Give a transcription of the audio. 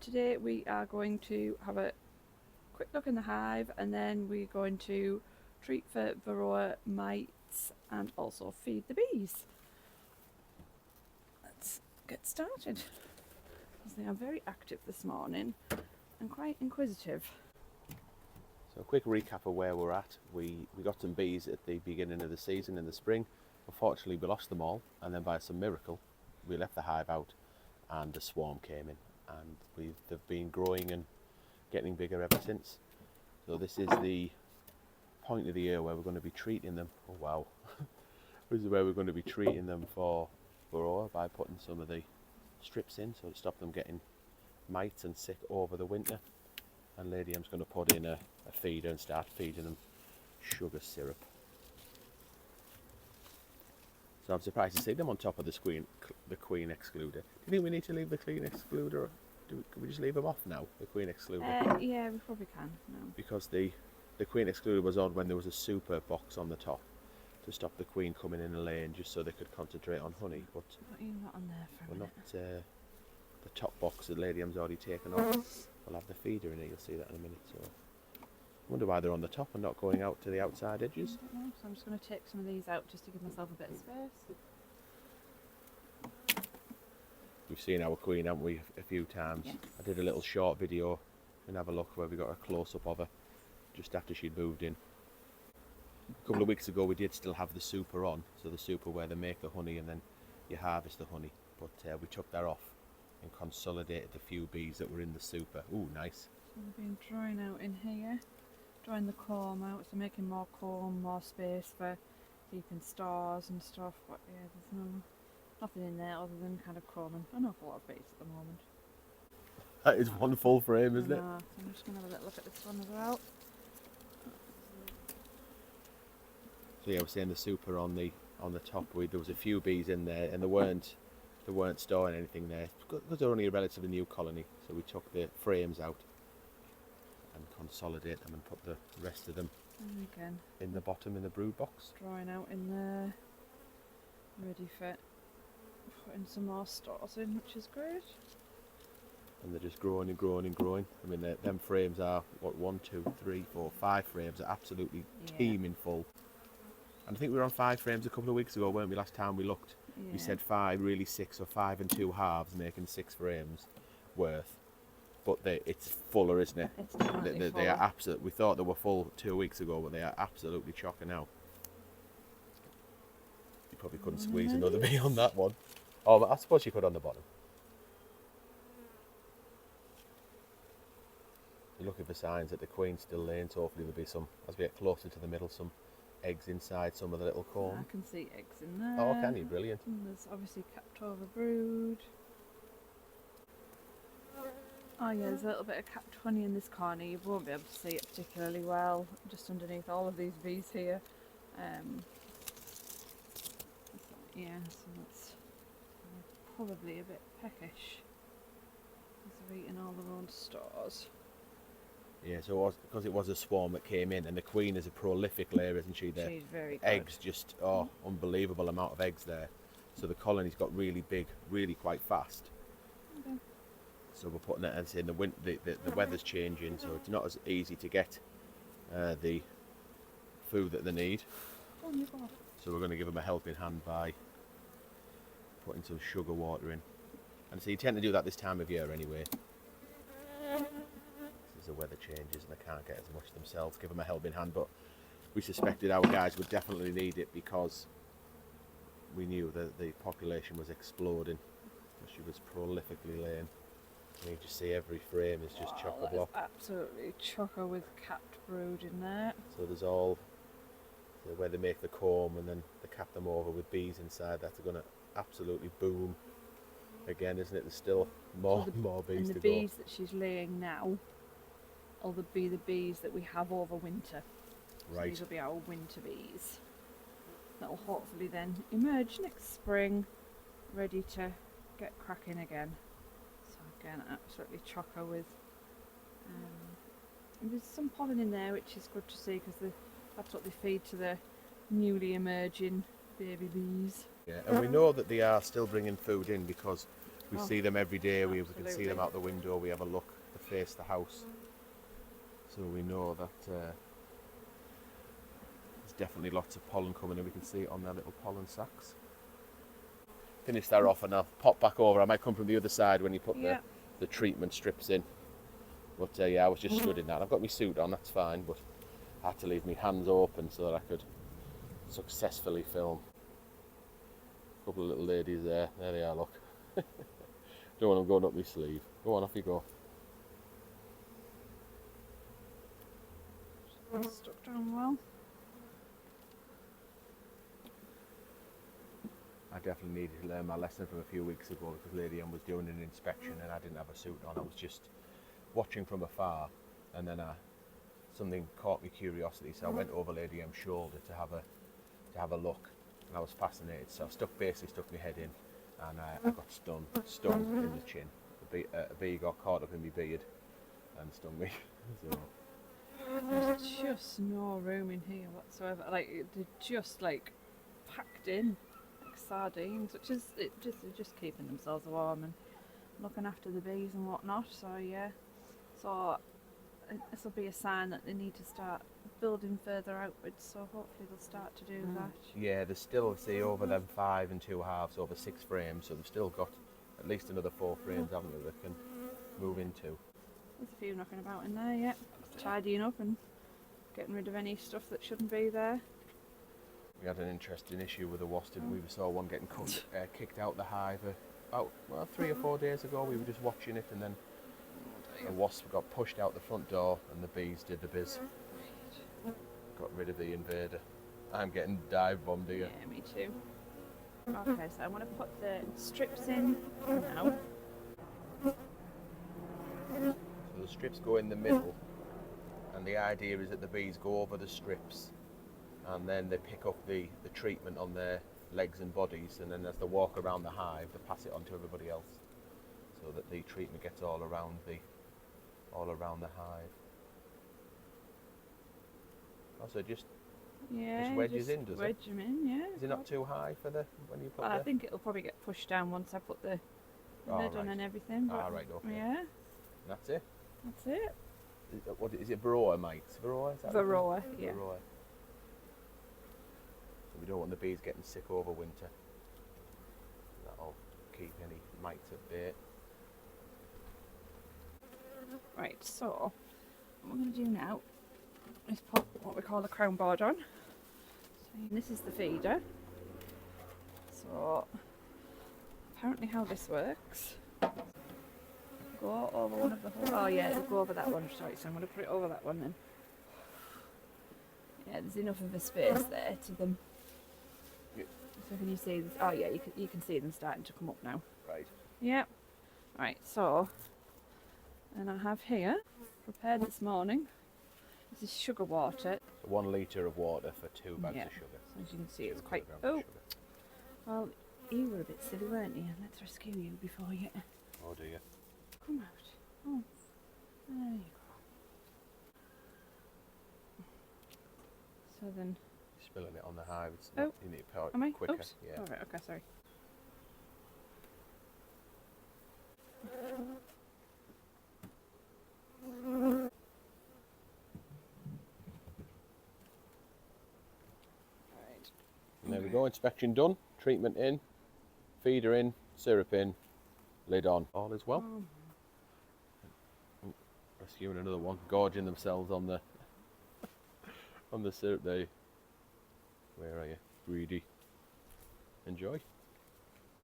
today we are going to have a quick look in the hive, and then we're going to treat for varroa mites and also feed the bees. Let's get started, because they are very active this morning and quite inquisitive. So a quick recap of where we're at. We got some bees at the beginning of the season in the spring. Unfortunately we lost them all, and then by some miracle we left the hive out and a swarm came in, and they've been growing and getting bigger ever since. So this is the point of the year where we're going to be treating them. Oh wow. This is where we're going to be treating them for varroa by putting some of the strips in so to stop them getting mites and sick over the winter. And Lady M's going to put in a feeder and start feeding them sugar syrup. So I'm surprised to see them on top of the queen excluder. Do you think we need to leave the queen excluder, or can we just leave them off now, the queen excluder? Yeah, we probably can now. Because the queen excluder was on when there was a super box on the top to stop the queen coming in a lane, just so they could concentrate on honey. But You're not on there for a minute. The top box that Lady M's already taken off. We'll have the feeder in it, you'll see that in a minute. So I wonder why they're on the top and not going out to the outside edges. I don't know, so I'm just going to take some of these out just to give myself a bit of space. We've seen our queen, haven't we, a few times. Yes. I did a little short video and have a look where we got a close-up of her just after she'd moved in. A couple of weeks ago we did still have the super on, so the super where they make the honey and then you harvest the honey, but we took that off and consolidated the few bees that were in the super. Ooh, nice. So we've been drawing out in here, drawing the comb out, so making more comb, more space for keeping stars and stuff, but yeah, there's nothing in there other than kind of combing an awful lot of bees at the moment. That is one full frame, isn't it? So I'm just going to have a little look at this one as well. So yeah, we're saying the super on the top. There was a few bees in there, and they weren't storing anything there because they're only a relatively new colony. So we took the frames out and consolidate them and put the rest of them And again, in the bottom in the brood box. drawing out in there, ready for putting some more stars in, which is great. And they're just growing and growing and growing. I mean, them frames are what, 1, 2, 3, 4, 5 frames are absolutely teeming full. And I think we were on 5 frames a couple of weeks ago, weren't we? Last time we looked, we said 5, really 6, or 5 and 2 halves, making 6 frames worth. But it's fuller, isn't it? It's definitely They are absolutely. We thought they were full 2 weeks ago, but they are absolutely chocker now. You probably couldn't squeeze another bee on that one. Oh, but I suppose you could on the bottom. You're looking for signs that the queen's still laying, so hopefully there'll be some, as we get closer to the middle, some eggs inside some of the little comb. I can see eggs in there. Oh, can you? Brilliant. And there's obviously capped over brood. Oh yeah, there's a little bit of capped honey in this corner. You won't be able to see it particularly well, just underneath all of these bees here. Yeah, so that's probably a bit peckish. They're eating all their own stars. Yeah, so it was because it was a swarm that came in, and the queen is a prolific layer, isn't she? She's very good. Eggs, just unbelievable amount of eggs there. So the colony's got really big, really quite fast. Okay. So we're putting it, as in the weather's changing, so it's not as easy to get the food that they need. Oh, you go. So we're going to give them a helping hand by putting some sugar water in. And so you tend to do that this time of year anyway. As the weather changes and they can't get as much themselves, give them a helping hand. But we suspected our guys would definitely need it because we knew that the population was exploding. She was prolifically laying. And you just see every frame is just chock-a-block. Absolutely chocker with capped brood in there. So there's all where they make the comb and then they cap them over with bees inside. That's going to absolutely boom again, isn't it? There's still more bees to go. And the bees that she's laying now will be the bees that we have over winter. So Right. these will be our winter bees. That will hopefully then emerge next spring, ready to get cracking again. So again, absolutely chocker with. There's some pollen in there, which is good to see because that's what they feed to the newly emerging baby bees. Yeah, and we know that they are still bringing food in because We Oh, see them every day. We can see absolutely. them out the window. We have a look to face the house, so we know that there's definitely lots of pollen coming in. We can see it on their little pollen sacs. Finish that off and I'll pop back over. I might come from the other side when you put Yeah. the treatment strips in. But yeah, I was just stood in that. I've got my suit on, that's fine, but I had to leave my hands open so that I could successfully film. A couple of little ladies there. There they are, look. Don't want them going up my sleeve. Go on, off you go. Stuck down well. I definitely needed to learn my lesson from a few weeks ago because Lady Anne was doing an inspection and I didn't have a suit on. I was just watching from afar, and then something caught my curiosity, so I went over Lady M's shoulder to have a look, and I was fascinated. So I basically stuck my head in, and I got stung in the chin. A bee got caught up in my beard and stung me. So There's just no room in here whatsoever. Like they're just like packed in like sardines, which is they're just keeping themselves warm and looking after the bees and whatnot. So yeah, so this will be a sign that they need to start building further outwards. So hopefully they'll start to do that. yeah, there's still, see, over them 5 2.5, over 6 frames, so they've still got at least another 4 frames, haven't they, that can move into. There's a few knocking about in there, yeah. Tidying up and getting rid of any stuff that shouldn't be there. We had an interesting issue with a wasp, didn't we? We saw one getting kicked out the hive about 3 or 4 days ago. We were just watching it, and then a wasp got pushed out the front door, and the bees did the biz. Got rid of the invader. I'm getting dive bombed here. Yeah, me too. Okay, so I'm going to put the strips in now. So the strips go in the middle, and the idea is that the bees go over the strips, and then they pick up the treatment on their legs and bodies, and then as they walk around the hive, they pass it on to everybody else, so that the treatment gets all around the hive. Also, just wedges in, does it? Wedge them in, yeah. Is it not too high for when you put Well, I think it'll probably get pushed down once I put the lid on and everything. But right, okay. yeah, That's it. that's it. What is it? Varroa mites. Varroa. Is that Varroa, yeah. Varroa. So we don't want the bees getting sick over winter. That'll keep any mites at bay. Right, so what we're going to do now is put what we call the crown board on. So this is the feeder. So apparently how this works, go over one of the holes. Oh yeah, it'll go over that one. Sorry, so I'm going to put it over that one then. Yeah, there's enough of a space there to them. Yeah. So can you see this? Oh yeah, you can see them starting to come up now. Right. Yep. Right, so and I have here prepared this morning. This is sugar water. 1 litre of water for 2 bags Yeah. of sugar. So as you can see, 2 it's quite. kilograms Oh, of sugar. well, you were a bit silly, weren't you? Let's rescue you before you Oh dear. come out. Oh, there you go. So then, Spilling it on the hive. It's Oh, you need to pour am I? it quicker. Oops. Yeah. All right. Okay. Sorry. Right. And there we go. Inspection done. Treatment in. Feeder in. Syrup in. Lid on. All is well. Rescuing another one. Gorging themselves on the on the syrup there. Where are you? Greedy. Enjoy.